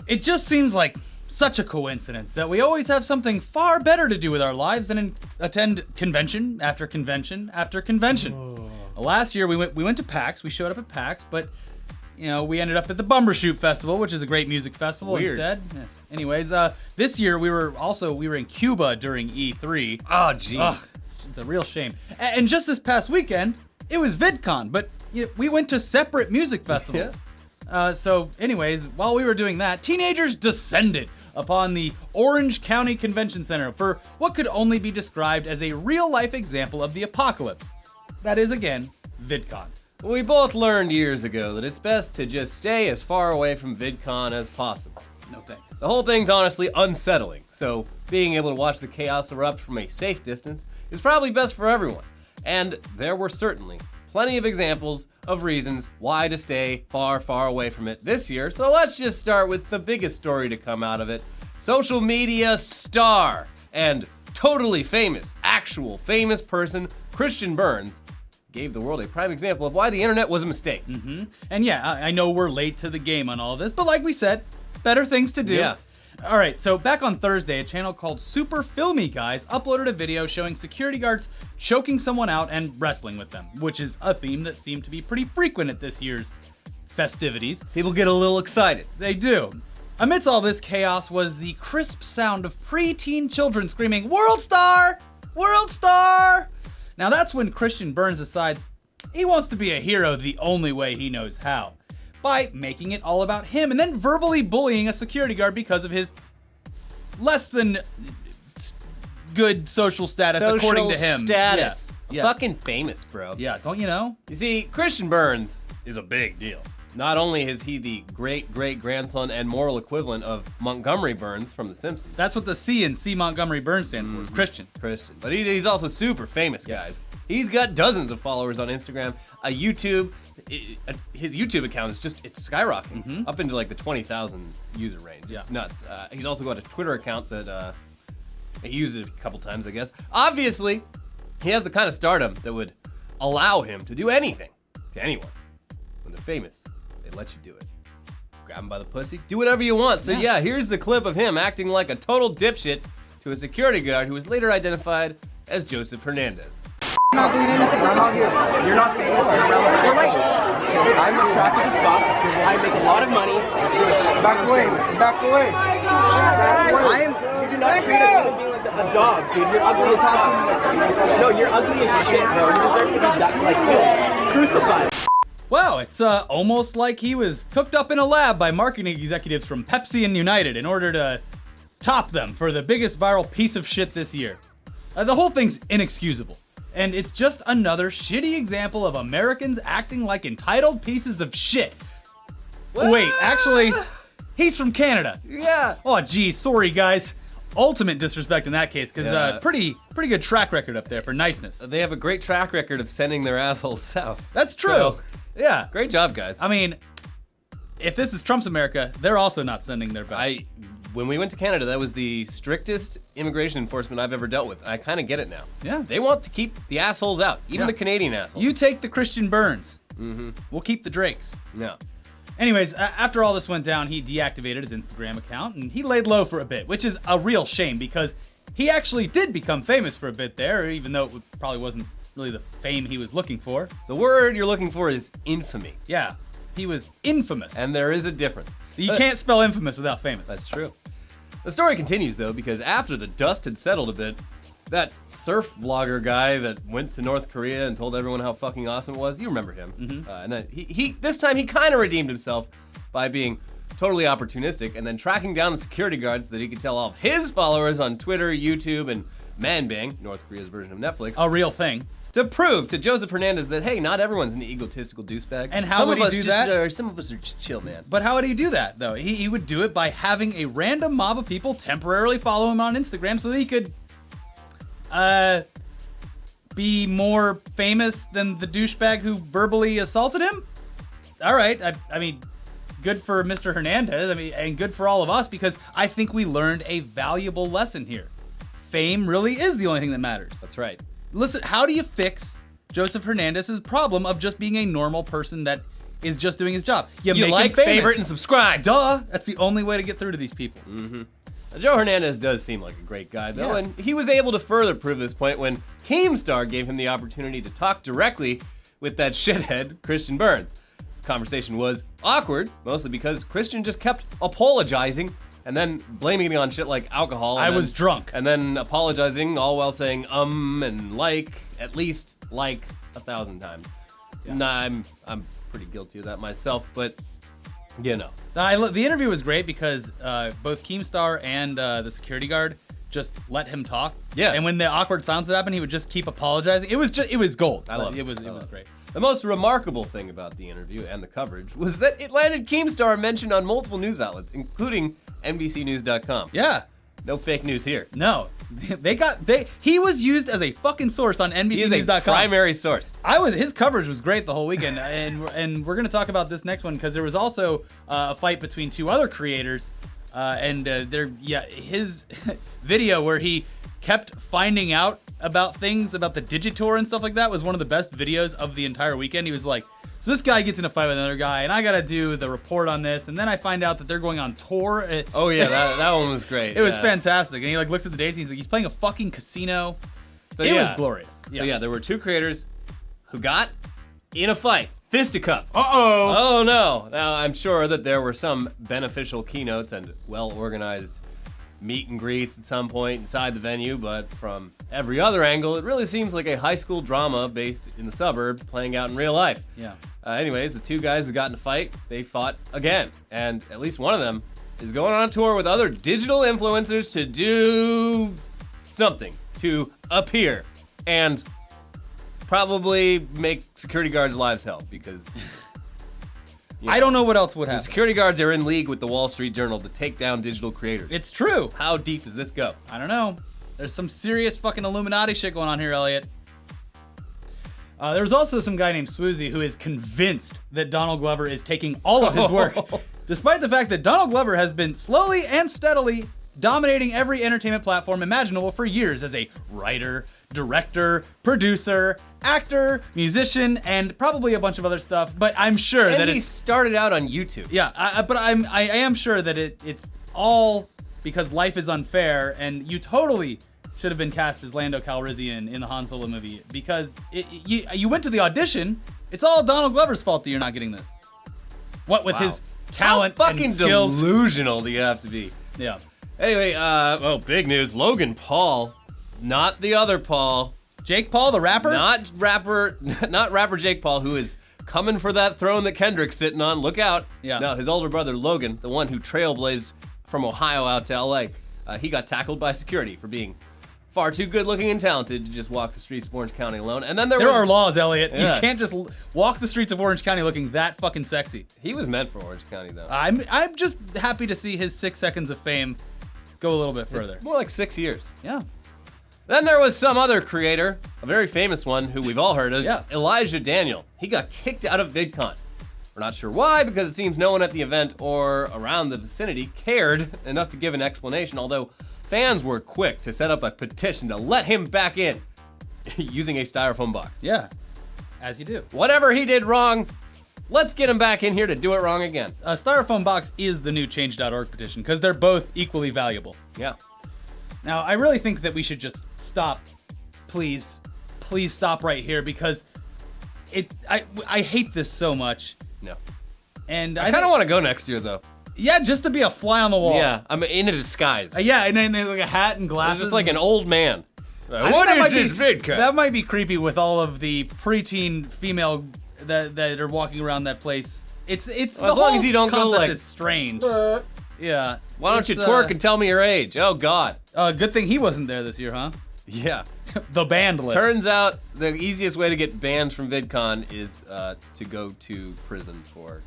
It just seems like such a coincidence that we always have something far better to do with our lives than attend convention after convention after convention. Last year we went to PAX. We showed up at PAX, but we ended up at the Bumbershoot Festival, which is a great music festival. Weird. Instead. Yeah. Anyways, this year we were in Cuba during E3. Oh, jeez. It's a real shame. And just this past weekend, it was VidCon, but we went to separate music festivals. So anyways, while we were doing that, teenagers descended upon the Orange County Convention Center for what could only be described as a real-life example of the apocalypse. That is, again, VidCon. We both learned years ago that it's best to just stay as far away from VidCon as possible. No thanks. The whole thing's honestly unsettling, so being able to watch the chaos erupt from a safe distance is probably best for everyone. And there were certainly plenty of examples of reasons why to stay far, far away from it this year, so let's just start with the biggest story to come out of it. Social media star and totally famous, actual famous person, Christian Burns, gave the world a prime example of why the internet was a mistake. And yeah, I know we're late to the game on all this, but like we said, better things to do. Yeah. All right, so back on Thursday, a channel called Super Filmy Guys uploaded a video showing security guards choking someone out and wrestling with them, which is a theme that seemed to be pretty frequent at this year's festivities. People get a little excited. They do. Amidst all this chaos was the crisp sound of preteen children screaming, "World Star! World Star!" Now that's when Christian Burns decides he wants to be a hero the only way he knows how, by making it all about him and then verbally bullying a security guard because of his less than good social status, according to him. Status. Yeah. Yes. Fucking famous, bro. Yeah, don't you know? You see, Christian Burns is a big deal. Not only is he the great-great-grandson and moral equivalent of Montgomery Burns from The Simpsons. That's what the C in C. Montgomery Burns stands for, is Christian. Christian. But he's also super famous, guys. He's got dozens of followers on Instagram, YouTube. His YouTube account is it's skyrocketing up into like the 20,000 user range. It's nuts. He's also got a Twitter account that he used it a couple times, I guess. Obviously, he has the kind of stardom that would allow him to do anything to anyone. When they're famous, they let you do it. Grab him by the pussy, do whatever you want. So yeah, here's the clip of him acting like a total dipshit to a security guard who was later identified as Joseph Hernandez. I'm not doing anything. I'm out here. You're not famous. You're relevant. You're right. I'm a traffic stop. I make a lot of money. Back away. Back away. You do not treat a human being like a dog, dude. You're ugly as hell. No, you're ugly as shit, bro. You deserve to be crucified. Wow, it's almost like he was cooked up in a lab by marketing executives from Pepsi and United in order to top them for the biggest viral piece of shit this year. The whole thing's inexcusable. And it's just another shitty example of Americans acting like entitled pieces of shit. Wait, actually, he's from Canada. Yeah. Oh, geez, sorry, guys. Ultimate disrespect in that case, because pretty good track record up there for niceness. They have a great track record of sending their assholes south. That's true. So, yeah. Great job, guys. I mean, if this is Trump's America, they're also not sending their best. When we went to Canada, that was the strictest immigration enforcement I've ever dealt with. I kind of get it now. Yeah. They want to keep the assholes out, even the Canadian assholes. You take the Christian Burns. We'll keep the Drakes. No. Anyways, after all this went down, he deactivated his Instagram account and he laid low for a bit, which is a real shame because he actually did become famous for a bit there, even though it probably wasn't really the fame he was looking for. The word you're looking for is infamy. Yeah, he was infamous. And there is a difference. You can't spell infamous without famous. That's true. The story continues, though, because after the dust had settled a bit, that surf vlogger guy that went to North Korea and told everyone how fucking awesome it was, you remember him. And then he this time he kind of redeemed himself by being totally opportunistic and then tracking down the security guards so that he could tell all of his followers on Twitter, YouTube, and Manbang, North Korea's version of Netflix, a real thing, to prove to Joseph Hernandez that, hey, not everyone's an egotistical douchebag. And how would he do that? Some of us are just chill, man. But how would he do that, though? He would do it by having a random mob of people temporarily follow him on Instagram so that he could be more famous than the douchebag who verbally assaulted him? All right, I mean, good for Mr. Hernandez, and good for all of us, because I think we learned a valuable lesson here. Fame really is the only thing that matters. That's right. Listen, how do you fix Joseph Hernandez's problem of just being a normal person that is just doing his job. You make like, him famous. favorite, and subscribe. Duh. That's the only way to get through to these people. Joe Hernandez does seem like a great guy, though, Yes. and he was able to further prove this point when Keemstar gave him the opportunity to talk directly with that shithead, Christian Burns. Conversation was awkward, mostly because Christian just kept apologizing and then blaming it on shit like alcohol. I was drunk. And then apologizing, all while saying and like at least like 1,000 times. Yeah. Nah, I'm pretty guilty of that myself, but you know. The interview was great because both Keemstar and the security guard just let him talk. Yeah. And when the awkward silence would happen, he would just keep apologizing. It was gold. I love it. Was I love great. The most remarkable thing about the interview and the coverage was that it landed Keemstar mentioned on multiple news outlets, including NBCNews.com. Yeah. No fake news here. No. He was used as a fucking source on He is a NBCNews.com. primary source. His coverage was great the whole weekend, and we're gonna talk about this next one because there was also a fight between two other creators, his video where he kept finding out about things about the Digitour and stuff like that was one of the best videos of the entire weekend. He was like, so this guy gets in a fight with another guy, and I gotta do the report on this, and then I find out that they're going on tour. Oh yeah, that one was great. It was fantastic, and he like looks at the dates, and he's like, he's playing a fucking casino. So, it yeah. was glorious. So yeah, there were two creators who got in a fight, fisticuffs. Uh-oh. Oh no! Now I'm sure that there were some beneficial keynotes and well-organized meet and greets at some point inside the venue, but from every other angle, it really seems like a high school drama based in the suburbs playing out in real life. Yeah. Anyways, the two guys that got in a fight, they fought again, and at least one of them is going on a tour with other digital influencers to do something, to appear, and probably make security guards' lives hell, because I don't know what else would the happen. security guards are in league with the Wall Street Journal to take down digital creators. It's true. How deep does this go? I don't know. There's some serious fucking Illuminati shit going on here, Elliot. There's also some guy named Swoozy who is convinced that Donald Glover is taking all of his work, despite the fact that Donald Glover has been slowly and steadily dominating every entertainment platform imaginable for years as a writer, director, producer, actor, musician, and probably a bunch of other stuff. But I'm sure And that he it's started out on YouTube. yeah. I am sure that it's all because life is unfair, and you totally should have been cast as Lando Calrissian in the Han Solo movie because you went to the audition. It's all Donald Glover's fault that you're not getting this. What with his talent How fucking and skills. delusional do you have to be? Yeah. Anyway, big news. Logan Paul, not the other Paul, Jake Paul, the rapper? not rapper Jake Paul, who is coming for that throne that Kendrick's sitting on. Look out. Yeah. No, his older brother Logan, the one who trailblazed from Ohio out to LA, he got tackled by security for being far too good looking and talented to just walk the streets of Orange County alone. And then there are laws, Elliot. Yeah. You can't just walk the streets of Orange County looking that fucking sexy. He was meant for Orange County, though. I'm just happy to see his 6 seconds of fame go a little bit further. More like 6 years. Yeah. Then there was some other creator, a very famous one who we've all heard of, Yeah. Elijah Daniel. He got kicked out of VidCon. We're not sure why, because it seems no one at the event or around the vicinity cared enough to give an explanation, although fans were quick to set up a petition to let him back in using a styrofoam box. Yeah. As you do. Whatever he did wrong, let's get him back in here to do it wrong again. A styrofoam box is the new change.org petition because they're both equally valuable. Yeah. Now, I really think that we should just stop. Please stop right here because I hate this so much. No. And I kind of want to go next year, though. Yeah, just to be a fly on the wall. Yeah, I'm in a disguise. Yeah, and then like a hat and It's glasses. just like an old man. I think What that is might this be- VidCon? That might be creepy with all of the preteen female that are walking around that place. It's Well, the as long whole as you don't go concept like- is strange. Yeah. Why don't you It's, twerk and tell me your age? Oh, God. Good thing he wasn't there this year, huh? Yeah. The band list. Turns out the easiest way to get banned from VidCon is to go to prison for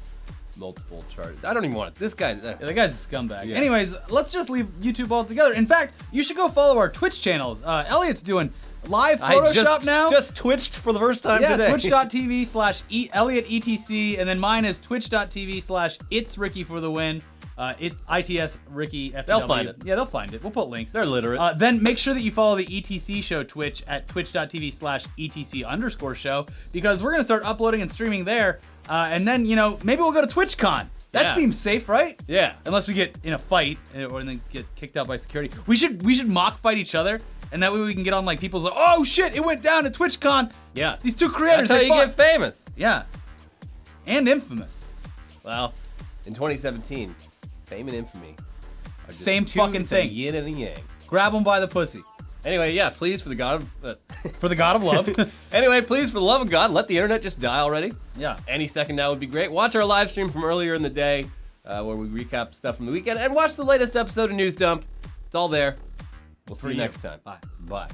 multiple charges. I don't even want it. This guy. Yeah, the guy's a scumbag. Yeah. Anyways, let's just leave YouTube altogether. In fact, you should go follow our Twitch channels. Elliot's doing live Photoshop now. just twitched for the first time yeah, today. twitch.tv/ElliotETC, and then mine is twitch.tv/It's Ricky for the win. ITS Ricky FTW. They'll find it. Yeah, they'll find it. We'll put links. They're literate. Then make sure that you follow the ETC show Twitch at twitch.tv/ETC_show because we're going to start uploading and streaming there. And then, maybe we'll go to TwitchCon. That Yeah. seems safe, right? Yeah. Unless we get in a fight or then get kicked out by security. We should mock fight each other. And that way we can get on like people's like, oh shit, it went down at TwitchCon. Yeah. These two creators. That's how they you fought. get famous. Yeah. And infamous. Well, in 2017, fame and infamy are just Same two, fucking it's a thing. yin and a yang. Grab them by the pussy. Anyway, yeah, please, for the God of... For the God of love. Anyway, please, for the love of God, let the internet just die already. Yeah. Any second now would be great. Watch our live stream from earlier in the day where we recap stuff from the weekend. And watch the latest episode of News Dump. It's all there. We'll see you next time. Bye. Bye.